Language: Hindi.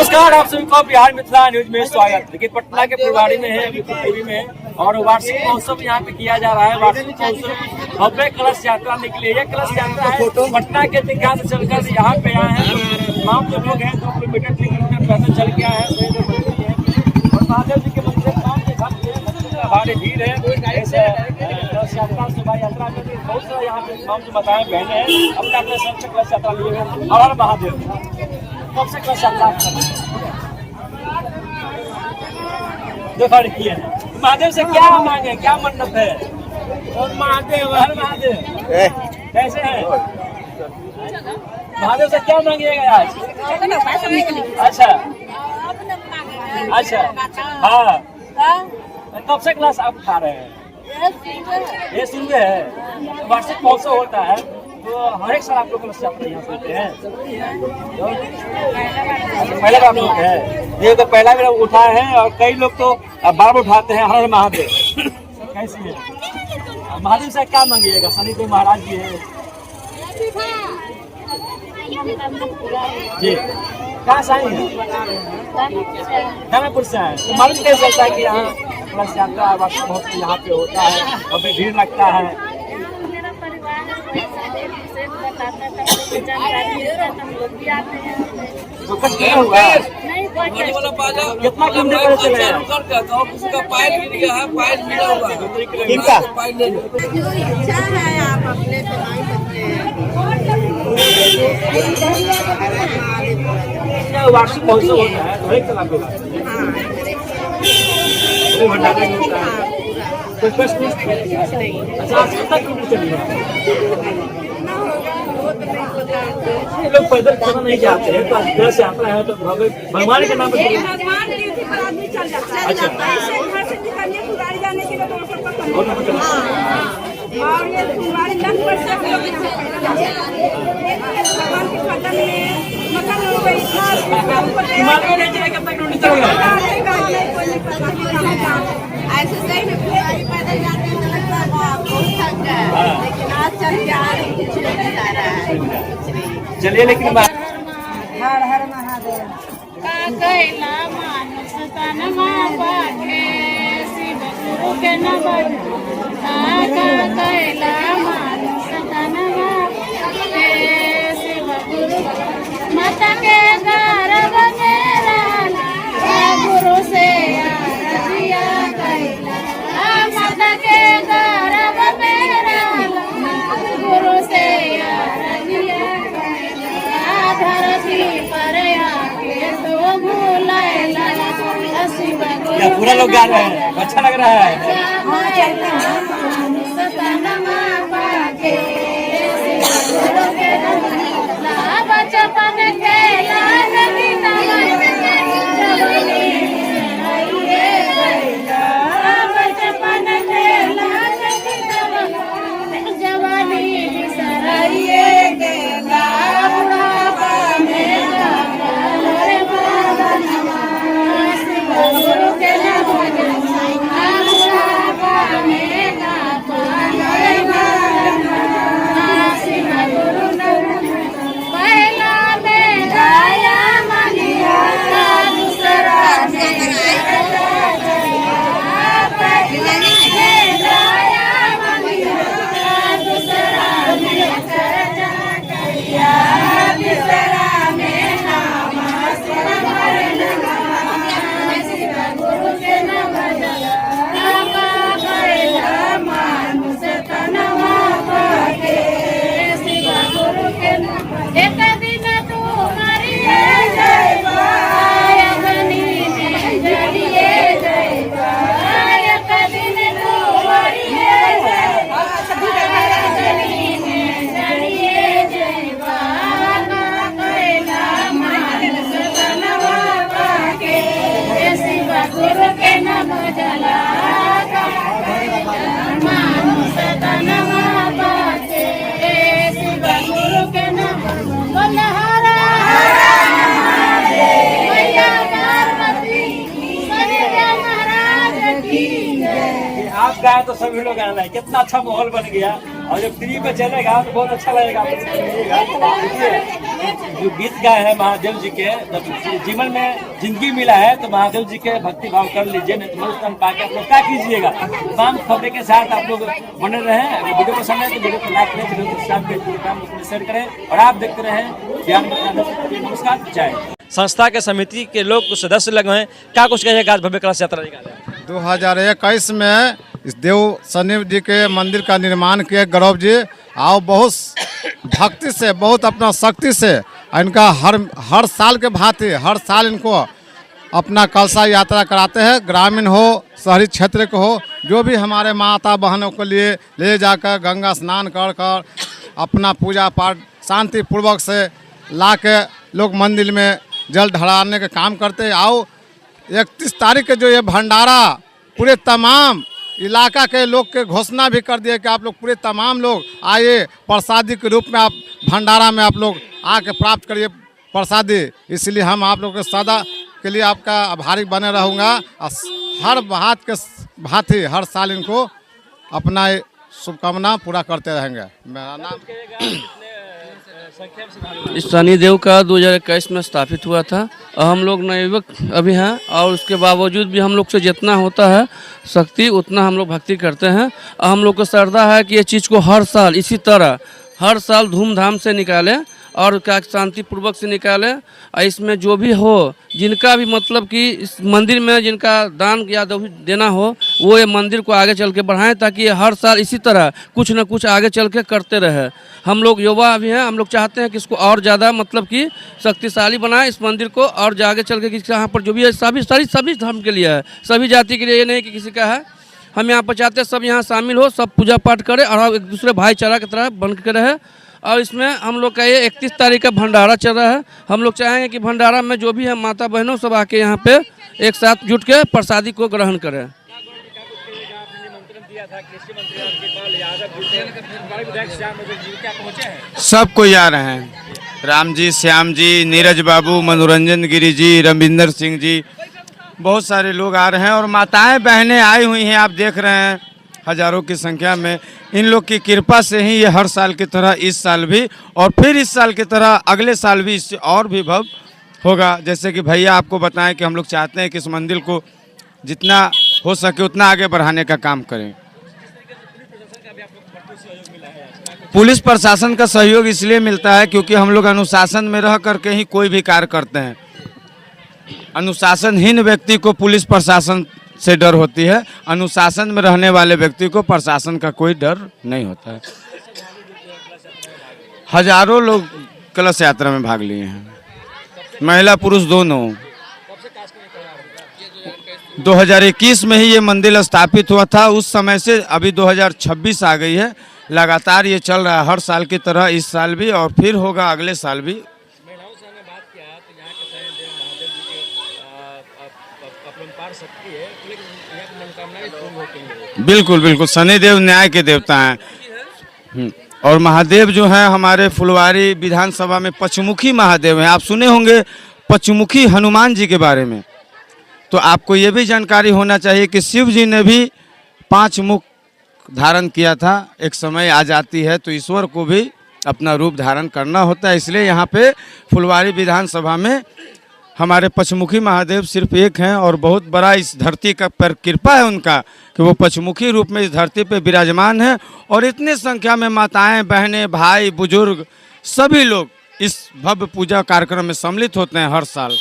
नमस्कार, आप सभी को बिहार मिथिला न्यूज में स्वागत। देखिए पटना के फुलवाड़ी में है, टीवी में है और वार्षिक महोत्सव यहाँ पे किया जा रहा है। वार्षिक महोत्सव भव्य कलश यात्रा निकली। ये कलश यात्रा है पटना के दीघा से चलकर यहाँ पे आए हैं। तमाम जो लोग हैं 2 किलोमीटर 3 किलोमीटर पैदल चल के आए हैं और महादेव जी के मंदिर भारी भीड़ है। ऐसे कलश यात्रा शोभा यात्रा में बहुत सारा यहाँ पे तमाम जो बताए बहने हैं अपने अपने सबसे कलश यात्रा लिए हैं। और महादेव कब से कलश यात्रा देखा रखिए। महादेव से क्या मांगे, क्या मन्नत है? और महादेव हर महादेव कैसे है? महादेव से क्या मांगिएगा आज? अच्छा अच्छा, हाँ। कब से क्लास आप खा रहे हैं? ये सुनते हैं। वार्षिक महोत्सव होता है तो हर एक साल आप लोग कलश यात्रा यहाँ सुनते हैं। पहले बार लोग है, ये तो पहला बार उठाए हैं और कई लोग तो बार उठाते हैं। हर महादेव कैसी है? महादेव से क्या मांगिएगा? शनि देव महाराज जी है जी। कहाँ से आए हैं? दानापुर से आए। तो मालूम कैसे चलता है कि यहाँ कलश यात्रा वार्षिक महोत्सव यहाँ पे होता है और फिर भीड़ लगता है? तो कुछ क्या हुआ? कितना किलोमीटर पर चले हैं? उसका पाइल गिर गया है, पाइल मिला हुआ है। किनका? पाइल ले लो। इच्छा है आप अपने से नहीं सकते। वार्षिक महोत्सव होता है तो एक साल आपको भंडारे में होता है। कुछ अच्छा, आज कितना किलोमीटर चलिए? ये लोग पैदल चलना नहीं चाहते हैं तो घर से आता है तो भगवान के नाम पे। अच्छा, और ये फुलवाड़ी लग पर से हम लोग यहाँ भगवान के पता नहीं मकान हो गई ऐसे सही में फुलवाड़ी पैदल जाते हैं बहुत थक गए, लेकिन आज चल के आ रही कुछ नहीं आ रहा है। चलिए। लेकिन हर हर महादेव का कैला मानस तनमा पाखे शिव गुरु के नमन। का कैला मानस तनमा पाखे शिव गुरु माता के गर्भ में रहना गुरु से आरतिया कैला। माता के गर्भ में रहना गुरु से आरतिया कैला। धरती पर आके तो भूलाइला शिव गुरु। पूरा लोग गा रहे हैं, अच्छा लग रहा है। बचपन खेला बचपन खेला जवानी बिसराइए गेला। बुढ़ापा में शिव गुरु के आप गाए तो सभी लोग गाना है। कितना अच्छा माहौल बन गया और जब फ्री में चलेगा तो बहुत अच्छा लगेगा। जो गीत गाए हैं महादेव जी के। जब जीवन में जिंदगी मिला है तो महादेव जी के भक्ति भाव कर लीजिए, नहीं तो मनुष्य पाके आप लोग क्या कीजिएगा। तमाम खबरें के साथ आप लोग बने रहें। अगर वीडियो पसंद है तो वीडियो को लाइक करें, वीडियो को शेयर करें और आप देखते रहें ज्ञान मित्र। नमस्कार, जय। संस्था के समिति के लोग कुछ सदस्य लगे हैं, क्या कुछ कहेगा आज भव्य कलश यात्रा निकाले? 2021 में इस देव शनि जी के मंदिर का निर्माण किए गौरव जी, और बहुत भक्ति से, बहुत अपना शक्ति से इनका हर साल के भांति हर साल इनको अपना कलशा यात्रा कराते हैं। ग्रामीण हो, शहरी क्षेत्र के हो, जो भी हमारे माता बहनों के लिए ले जाकर गंगा स्नान कर कर अपना पूजा पाठ शांति पूर्वक से ला के लोग मंदिर में जल ढालने का काम करते हैं। आओ 31 तारीख के जो ये भंडारा पूरे तमाम इलाका के लोग के घोषणा भी कर दिए कि आप लोग पूरे तमाम लोग आइए, प्रसादी के रूप में आप भंडारा में आप लोग आके प्राप्त करिए प्रसादी। इसलिए हम आप लोग के सदा के लिए आपका आभारी बने रहूँगा। हर बात के भांति हर साल इनको अपना शुभकामना पूरा करते रहेंगे। मेरा नाम इस शनिदेव का 2021 में स्थापित हुआ था और हम लोग नवयुवक अभी हैं, और उसके बावजूद भी हम लोग से जितना होता है शक्ति उतना हम लोग भक्ति करते हैं। और हम लोग को श्रद्धा है कि ये चीज़ को हर साल इसी तरह हर साल धूमधाम से निकालें और क्या शांतिपूर्वक से निकालें। और इसमें जो भी हो, जिनका भी मतलब कि इस मंदिर में जिनका दान या देना हो, वो ये मंदिर को आगे चल के बढ़ाएँ, ताकि ये हर साल इसी तरह कुछ न कुछ आगे चल के करते रहे। हम लोग युवा भी हैं, हम लोग चाहते हैं कि इसको और ज़्यादा मतलब कि शक्तिशाली बनाएं इस मंदिर को, और आगे चल के यहाँ पर जो भी है सभी धर्म के लिए है, सभी जाति के लिए, ये नहीं कि किसी का है। हम यहाँ पर चाहते हैं सब यहाँ शामिल हो, सब पूजा पाठ करें और एक दूसरे भाईचारा की तरह बन के रहे। और इसमें हम लोग का ये 31 तारीख का भंडारा चल रहा है। हम लोग चाहेंगे कि भंडारा में जो भी है माता बहनों सब आके यहाँ पे एक साथ जुट के प्रसादी को ग्रहण करें। सब कोई आ रहे हैं, राम जी, श्याम जी, नीरज बाबू, मनोरंजन गिरी जी, रविंदर सिंह जी, बहुत सारे लोग आ रहे हैं और माताएं बहनें आई हुई हैं। आप देख रहे हैं हजारों की संख्या में। इन लोग की कृपा से ही ये हर साल की तरह इस साल भी और फिर इस साल की तरह अगले साल भी इससे और भी भव्य होगा। जैसे कि भैया आपको बताएं कि हम लोग चाहते हैं कि इस मंदिर को जितना हो सके उतना आगे बढ़ाने का काम करें। पुलिस प्रशासन का सहयोग इसलिए मिलता है क्योंकि हम लोग अनुशासन में रह करके ही कोई भी कार्य करते हैं। अनुशासनहीन व्यक्ति को पुलिस प्रशासन से डर होती है, अनुशासन में रहने वाले व्यक्ति को प्रशासन का कोई डर नहीं होता है। हजारों लोग कलश यात्रा में भाग लिए हैं, महिला पुरुष दोनों। 2021 में ही ये मंदिर स्थापित हुआ था, उस समय से अभी 2026 आ गई है। लगातार ये चल रहा है हर साल की तरह इस साल भी और फिर होगा अगले साल भी। बिल्कुल बिल्कुल, शनिदेव न्याय के देवता हैं। और महादेव जो हैं हमारे फुलवारी विधानसभा में पचमुखी महादेव हैं। आप सुने होंगे पचमुखी हनुमान जी के बारे में, तो आपको ये भी जानकारी होना चाहिए कि शिव जी ने भी 5 मुख धारण किया था। एक समय आ जाती है तो ईश्वर को भी अपना रूप धारण करना होता है, इसलिए यहाँ पे फुलवारी विधानसभा में हमारे पचमुखी महादेव सिर्फ एक हैं और बहुत बड़ा इस धरती का पर कृपा है उनका कि वो पचमुखी रूप में इस धरती पे विराजमान है। और इतने संख्या में माताएं बहनें भाई बुजुर्ग सभी लोग इस भव्य पूजा कार्यक्रम में सम्मिलित होते हैं हर साल।